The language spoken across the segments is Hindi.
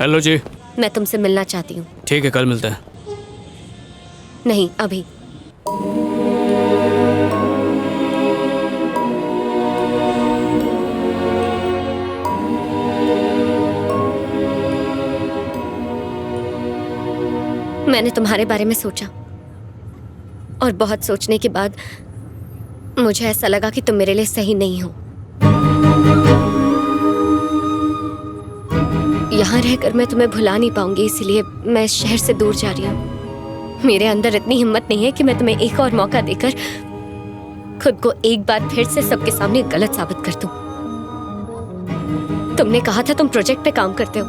हेलो जी। मैं तुमसे मिलना चाहती हूँ। ठीक है, कल मिलते हैं। नहीं, अभी। मैंने तुम्हारे बारे में सोचा और बहुत सोचने के बाद मुझे ऐसा लगा कि तुम मेरे लिए सही नहीं हो। यहाँ रहकर मैं तुम्हें भुला नहीं पाऊंगी, इसलिए मैं इस शहर से दूर जा रही हूँ। मेरे अंदर इतनी हिम्मत नहीं है कि मैं तुम्हें एक और मौका देकर खुद को एक बार फिर से सबके सामने गलत साबित कर दूं। तुमने कहा था तुम प्रोजेक्ट पे काम करते हो,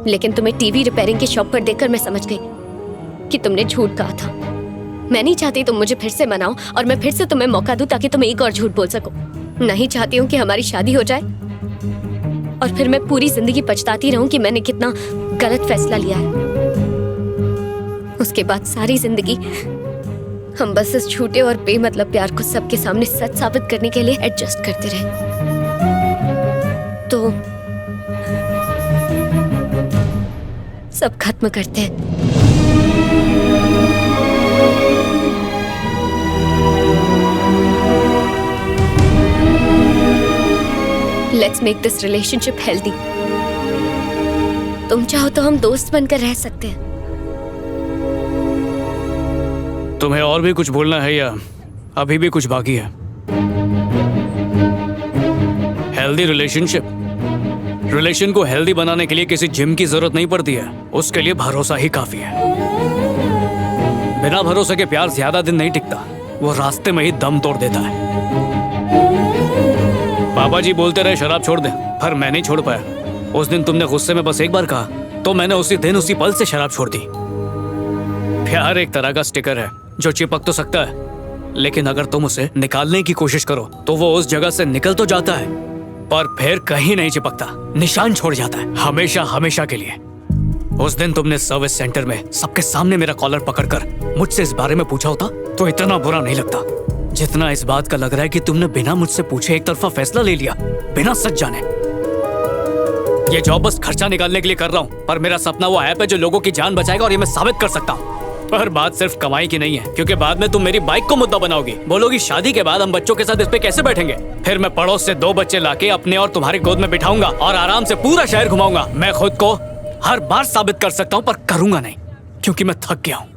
लेकिन तुम्हें टीवी रिपेयरिंग की शॉप पर देखकर मैं समझ गई कि तुमने झूठ कहा था। मैं नहीं चाहती तुम मुझे फिर से मनाओ और मैं फिर से तुम्हें मौका दूं ताकि तुम एक और झूठ बोल सको। नहीं चाहती हूँ कि हमारी शादी हो जाए और फिर मैं पूरी जिंदगी पछताती रहूं कि मैंने कितना गलत फैसला लिया है। उसके बाद सारी जिंदगी हम बस इस झूठे और बेमतलब प्यार को सबके सामने सच साबित करने के लिए एडजस्ट करते रहे। तो सब खत्म करते हैं। Let's make this relationship healthy. तुम चाहो तो हम दोस्त बनकर रह सकते हैं। तुम्हें और भी कुछ बोलना है या अभी भी कुछ बाकी है? हेल्दी रिलेशन को हेल्दी बनाने के लिए किसी जिम की जरूरत नहीं पड़ती है, उसके लिए भरोसा ही काफी है। बिना भरोसे के प्यार ज्यादा दिन नहीं टिकता, वो रास्ते में ही दम तोड़ देता है। पापा जी बोलते रहे शराब छोड़ दे, पर मैं नहीं छोड़ पाया। उस दिन तुमने गुस्से में बस एक बार कहा तो मैंने उसी दिन उसी पल से शराब छोड़ दी। प्यार एक तरह का स्टिकर है जो चिपक तो सकता है, लेकिन अगर तुम उसे निकालने की कोशिश करो तो वो उस जगह से निकल तो जाता है पर फिर कहीं नहीं चिपकता, निशान छोड़ जाता है हमेशा हमेशा के लिए। उस दिन तुमने सर्विस सेंटर में सबके सामने मेरा कॉलर पकड़कर मुझसे इस बारे में पूछा होता तो इतना बुरा नहीं लगता जितना इस बात का लग रहा है कि तुमने बिना मुझसे पूछे एक तरफा फैसला ले लिया, बिना सच जाने। ये जॉब बस खर्चा निकालने के लिए कर रहा हूँ, पर मेरा सपना वो ऐप है जो लोगों की जान बचाएगा और ये मैं साबित कर सकता हूँ। पर बात सिर्फ कमाई की नहीं है, क्योंकि बाद में तुम मेरी बाइक को मुद्दा बनाओगी, बोलोगी शादी के बाद हम बच्चों के साथ इस पे कैसे बैठेंगे। फिर मैं पड़ोस से 2 बच्चे लाके अपने और तुम्हारी गोद में बिठाऊंगा और आराम से पूरा शहर घुमाऊंगा। मैं खुद को हर बार साबित कर सकता हूँ पर करूंगा नहीं, क्योंकि मैं थक गया हूँ।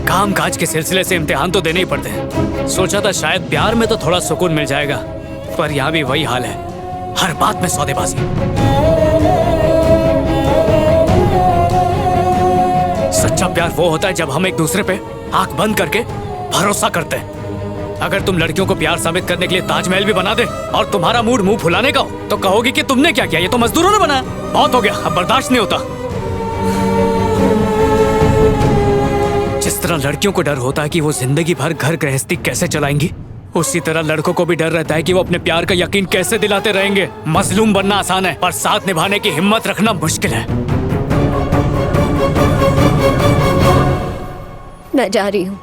काम काज के सिलसिले से इम्तिहान तो देने ही पड़ते हैं। सोचा था शायद प्यार में तो थोड़ा सुकून मिल जाएगा, पर यहाँ भी वही हाल है, हर बात में सौदेबाजी। सच्चा प्यार वो होता है जब हम एक दूसरे पे आंख बंद करके भरोसा करते हैं। अगर तुम लड़कियों को प्यार साबित करने के लिए ताजमहल भी बना दे और तुम्हारा मूड मुंह फुलाने का हो तो कहोगी कि तुमने क्या किया, ये तो मजदूरों ने बनाया। बहुत हो गया, अब बर्दाश्त नहीं होता। जिस तरह लड़कियों को डर होता है कि वो जिंदगी भर घर गृहस्थी कैसे चलाएंगी, उसी तरह लड़कों को भी डर रहता है कि वो अपने प्यार का यकीन कैसे दिलाते रहेंगे। मजलूम बनना आसान है पर साथ निभाने की हिम्मत रखना मुश्किल है। मैं जा रही हूँ।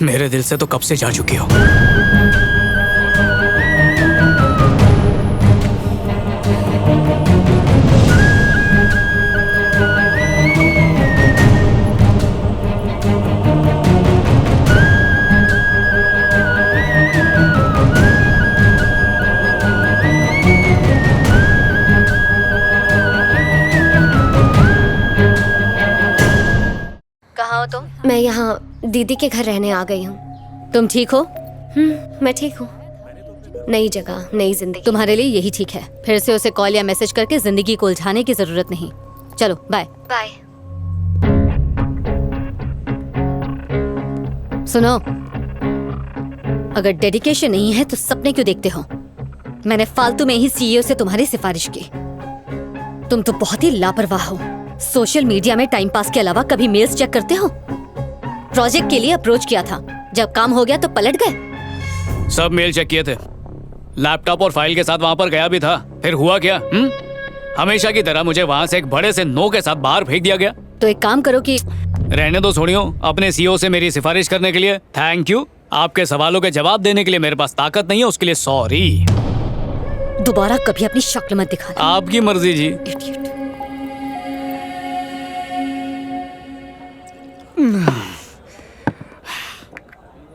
मेरे दिल से तो कब से जा चुकी हो। कहाँ हो तुम? मैं यहाँ दीदी के घर रहने आ गई हूँ। तुम ठीक हो? मैं ठीक हूँ। नई जगह, नई जिंदगी। तुम्हारे लिए यही ठीक है। फिर से उसे कॉल या मैसेज करके जिंदगी को उलझाने की जरूरत नहीं। चलो बाय। बाय। सुनो, अगर डेडिकेशन नहीं है तो सपने क्यों देखते हो? मैंने फालतू में ही सीईओ से तुम्हारी सिफारिश की। तुम तो बहुत ही लापरवाह हो। सोशल मीडिया में टाइम पास के अलावा कभी मेल्स चेक करते हो? प्रोजेक्ट के लिए अप्रोच किया था, जब काम हो गया तो पलट गए। सब मेल चेक किए थे, लैपटॉप और फाइल के साथ वहाँ पर गया भी था। फिर हुआ क्या? हमेशा की तरह मुझे वहाँ से एक बड़े से नो के साथ बाहर फेंक दिया गया। तो एक काम करो कि रहने दो छोड़ियो, अपने सीईओ से मेरी सिफारिश करने के लिए थैंक यू। आपके सवालों के जवाब देने के लिए मेरे पास ताकत नहीं है, उसके लिए सॉरी। दोबारा कभी अपनी शक्ल मत दिखाना। आपकी मर्जी जी। Idiot.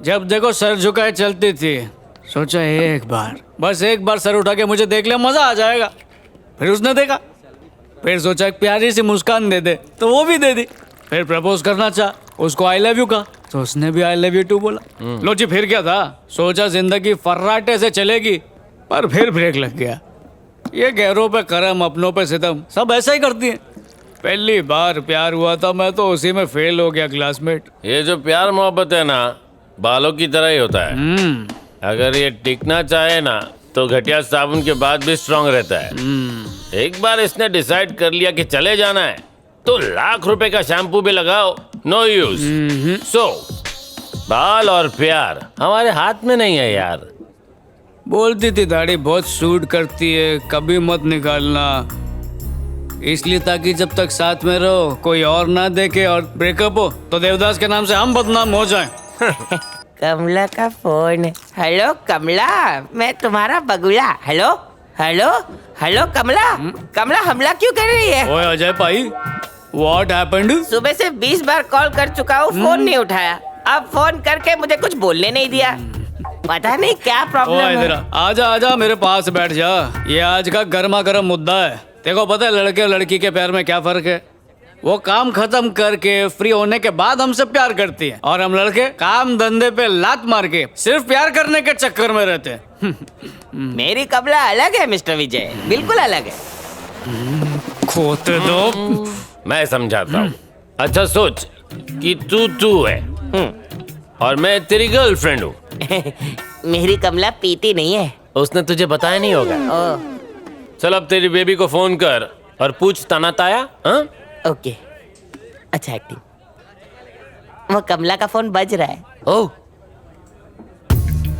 जब देखो सर झुकाए चलती थी, सोचा बस एक बार सर उठा के मुझे देख ले, मजा आ जाएगा। फिर उसने देखा, फिर सोचा एक प्यारी सी मुस्कान दे दे, तो वो भी दे दी। फिर प्रपोज करना चाहा, उसको आई लव यू कहा, तो उसने भी आई लव यू टू बोला। लो जी, फिर क्या था, सोचा जिंदगी फर्राटे से चलेगी, पर फिर ब्रेक लग गया। ये गैरों पे करम, अपनों पे सितम, सब ऐसा ही करती हैं। पहली बार प्यार हुआ था, मैं तो उसी में फेल हो गया क्लासमेट। ये जो प्यार मोहब्बत है ना, बालों की तरह ही होता है। अगर ये टिकना चाहे ना, तो घटिया साबुन के बाद भी स्ट्रांग रहता है। एक बार इसने डिसाइड कर लिया कि चले जाना है, तो लाख रुपए का शैम्पू भी लगाओ, नो यूज। सो बाल और प्यार हमारे हाथ में नहीं है यार। बोलती थी दाढ़ी बहुत सूट करती है, कभी मत निकालना, इसलिए ताकि जब तक साथ में रहो कोई और ना देखे और ब्रेकअप हो तो देवदास के नाम से हम बदनाम हो जाएं। कमला का फोन। हेलो कमला, मैं तुम्हारा बगुला। हेलो हेलो हेलो कमला, कमला हमला क्यों कर रही है? ओए अजय भाई, व्हाट हैपेंड? सुबह से 20 बार कॉल कर चुका हूँ, फोन नहीं उठाया। अब फोन करके मुझे कुछ बोलने नहीं दिया, पता नहीं क्या प्रॉब्लम ओए है। इधर आजा आजा, मेरे पास बैठ जा। ये आज का गर्मा गर्म मुद्दा है। देखो पता है लड़के और लड़की के प्यार में क्या फर्क है? वो काम खत्म करके फ्री होने के बाद हमसे प्यार करती है, और हम लड़के काम धंधे पे लात मार के सिर्फ प्यार करने के चक्कर में रहते हैं। मेरी कमला अलग है मिस्टर विजय, बिल्कुल अलग है। खोते दो। मैं समझाता हूँ। अच्छा सोच कि तू है और मैं तेरी गर्लफ्रेंड हूँ। मेरी कमला पीती नहीं है। उसने तुझे बताया नहीं होगा। ओ, चल अब तेरी बेबी को फोन कर और पूछ ताना ताया। हाँ? ओके, अच्छा एक्टिंग। वो कमला का फोन बज रहा है। ओह,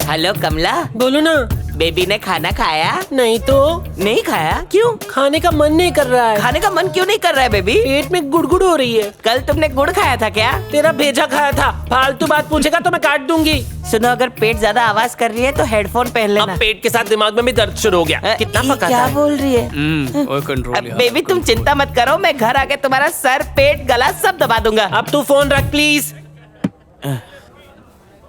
हेलो कमला, बोलो ना। बेबी ने खाना खाया? नहीं तो नहीं खाया? क्यों? खाने का मन नहीं कर रहा है। खाने का मन क्यों नहीं कर रहा है बेबी? पेट में गुड़गुड़ हो रही है। कल तुमने गुड़ खाया था क्या? तेरा भेजा खाया था। फालतू बात पूछेगा तो मैं काट दूंगी। सुनो, अगर पेट ज्यादा आवाज कर रही है तो हेडफोन पहन लेना। अब पेट के साथ दिमाग में भी दर्द शुरू हो गया। कितना ये पका क्या था? बोल रही है? ओए कंट्रोल। बेबी तुम चिंता मत करो, मैं घर आके तुम्हारा सर, पेट, गला सब दबा दूंगा। अब तू फोन रख प्लीज।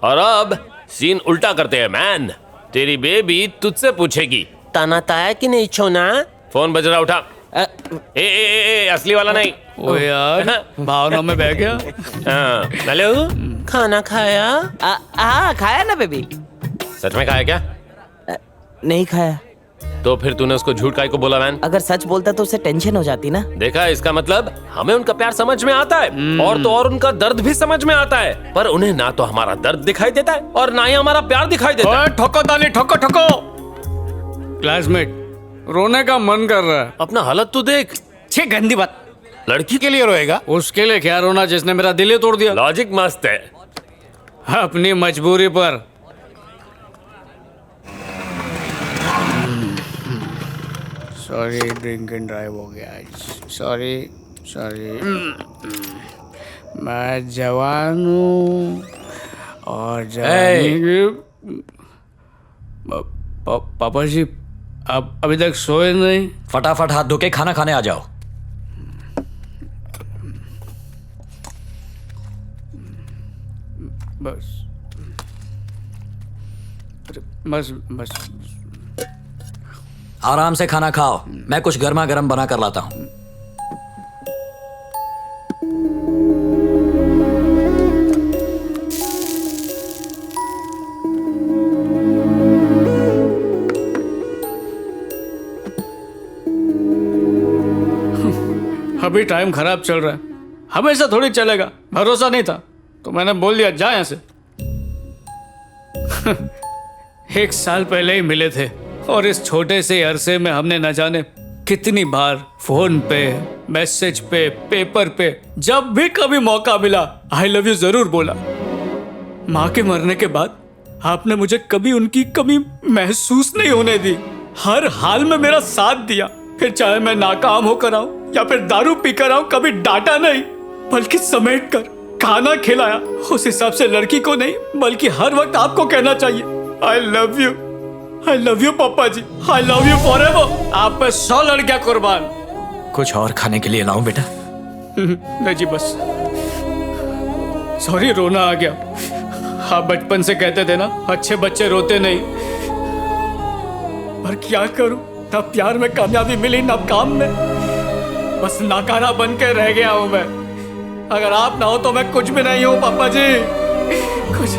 और अब सीन उल्टा करते हैं मैन। तेरी बेबी तुझसे पूछेगी ताना ताया कि नहीं छोना। फोन बज रहा, उठा। ए, असली वाला नहीं। ओ यार, भावना में बह गया। हाँ, हेलो, खाना खाया? हाँ खाया ना बेबी। सच में खाया क्या? नहीं खाया। तो फिर तूने उसको झूठ काहे को बोला मैन? अगर सच बोलता तो उसे टेंशन हो जाती ना। देखा, इसका मतलब हमें उनका प्यार समझ में आता है, और तो और उनका दर्द भी समझ में आता है, पर उन्हें ना तो हमारा दर्द दिखाई देता है और ना ही हमारा प्यार दिखाई देता है। ओए ठोको ताली, ठोको ठोको। क्लासमेट, रोने का मन कर रहा है। अपना हालत तो देख। छे गंदी बात। लड़की के लिए रोएगा? उसके लिए क्या रोना जिसने मेरा दिल ही तोड़ दिया। लॉजिक मस्त है। अपनी मजबूरी पर। सॉरी, ड्रिंक एंड ड्राइव हो गया आज। सॉरी। मैं जवान हूँ और जवानी की। पापा जी, आप अभी तक सोए नहीं? फटाफट हाथ धो के खाना खाने आ जाओ। बस आराम से खाना खाओ, मैं कुछ गर्मा गर्म बना कर लाता हूँ। अभी टाइम खराब चल रहा है, हमेशा थोड़ी चलेगा। भरोसा नहीं था तो मैंने बोल दिया जा यहाँ से। 1 साल पहले ही मिले थे और इस छोटे से अरसे में हमने न जाने कितनी बार फोन पे, मैसेज पे, पेपर पे, जब भी कभी मौका मिला आई लव यू जरूर बोला। माँ के मरने के बाद आपने मुझे कभी उनकी कमी महसूस नहीं होने दी। हर हाल में मेरा साथ दिया, फिर चाहे मैं नाकाम होकर आऊं या फिर दारू पीकर आऊं, कभी डांटा नहीं बल्कि समेट कर खाना खिलाया। उस हिसाब से लड़की को नहीं बल्कि हर वक्त आपको कहना चाहिए I love you. I love you पापा जी, आई लव यू फॉरएवर। आप पे 100 लड़कियां कुर्बान। कुछ और खाने के लिए लाऊं बेटा? नहीं जी बस, सॉरी रोना आ गया। आप बचपन से कहते थे ना, अच्छे बच्चे रोते नहीं। पर क्या करूं, ना प्यार में कामयाबी मिली ना काम में, बस नाकारा बन के रह गया हूं मैं। अगर आप ना हो तो मैं कुछ भी नहीं हूं पापा जी, कुछ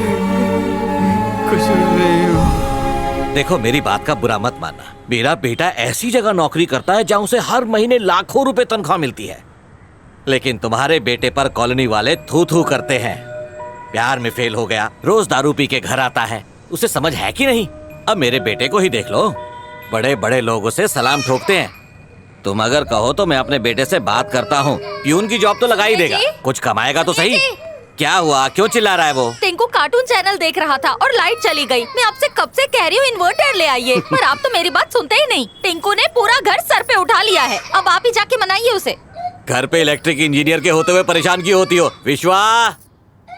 नहीं हूं। देखो मेरी बात का बुरा मत मानना, मेरा बेटा ऐसी जगह नौकरी करता है जहां उसे हर महीने लाखों रुपए तनख्वाह मिलती है, लेकिन तुम्हारे बेटे पर कॉलोनी वाले थू थू करते हैं। प्यार में फेल हो गया, रोज दारू पी के घर आता है, उसे समझ है कि नहीं? अब मेरे बेटे को ही देख लो, बड़े बड़े लोग उसे सलाम ठोकते हैं। तुम अगर कहो तो मैं अपने बेटे से बात करता हूँ, प्यून की जॉब तो लगा ही देगा, कुछ कमाएगा तो सही। क्या हुआ, क्यों चिल्ला रहा है वो? टिंकू कार्टून चैनल देख रहा था और लाइट चली गई। मैं आपसे कब से कह रही हूँ इन्वर्टर ले आइए, पर आप तो मेरी बात सुनते ही नहीं। टिंकू ने पूरा घर सर पे उठा लिया है, अब आप ही जाके मनाइए उसे। घर पे इलेक्ट्रिक इंजीनियर के होते हुए परेशान क्यों होती हो विश्वा?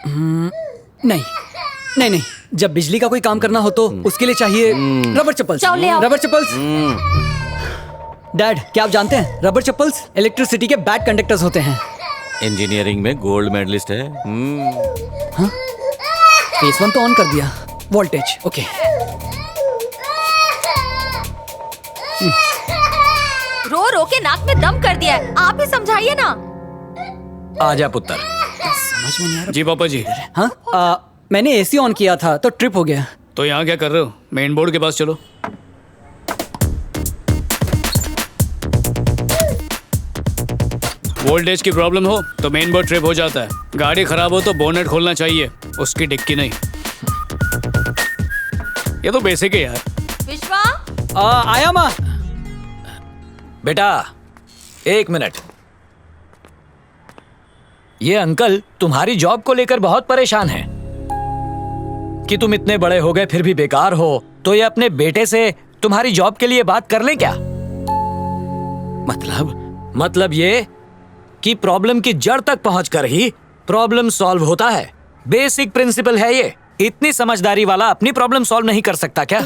नहीं नहीं नहीं, जब बिजली का कोई काम करना हो तो उसके लिए चाहिए रबर चप्पल्स। जाओ ले आओ। रबर चप्पल्स। डैड, क्या आप जानते हैं रबर चप्पल्स इलेक्ट्रिसिटी के बैड कंडक्टर्स होते हैं। इंजीनियरिंग में गोल्ड मेडलिस्ट है। फेस 1 तो ऑन कर दिया, वोल्टेज ओके। रो रो के नाक में दम कर दिया है, आप ही समझाइए ना। आजा पुत्र। समझ में नहीं आ रहा। जी पापा जी। हाँ, मैंने एसी ऑन किया था तो ट्रिप हो गया। तो यहाँ क्या कर रहे हो, मेन बोर्ड के पास चलो। वोल्टेज की प्रॉब्लम हो तो मेन बोर्ड ट्रिप हो जाता है, गाड़ी खराब हो तो बोनेट खोलना चाहिए, उसकी डिक्की नहीं। ये तो बेसिक है यार। विश्वा, आया माँ। बेटा 1 मिनट। ये अंकल तुम्हारी जॉब को लेकर बहुत परेशान हैं कि तुम इतने बड़े हो गए फिर भी बेकार हो, तो ये अपने बेटे से तुम्हारी जॉब के लिए बात कर लें क्या? मतलब ये कि प्रॉब्लम की जड़ तक पहुंचकर ही प्रॉब्लम सॉल्व होता है। बेसिक प्रिंसिपल है ये। इतनी समझदारी वाला अपनी प्रॉब्लम सॉल्व नहीं कर सकता क्या?